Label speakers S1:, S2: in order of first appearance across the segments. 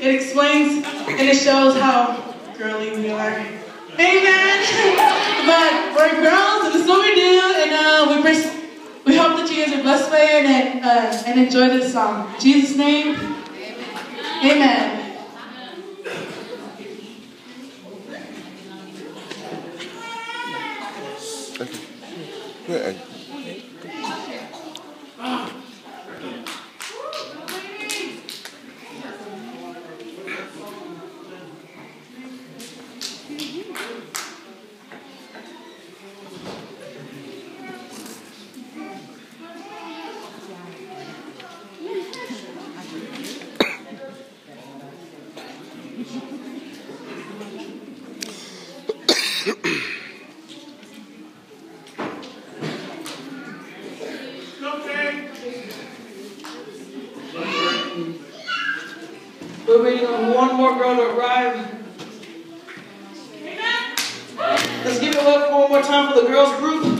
S1: It explains and it shows how girly we are. Amen. But we're girls, and this is what we do, and we hope that you guys are blessed by it and enjoy this song. In Jesus' name, amen.
S2: Good.
S3: We're waiting on one more girl to arrive. Let's give it up one more time for the girls group.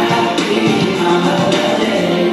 S3: Happy holiday.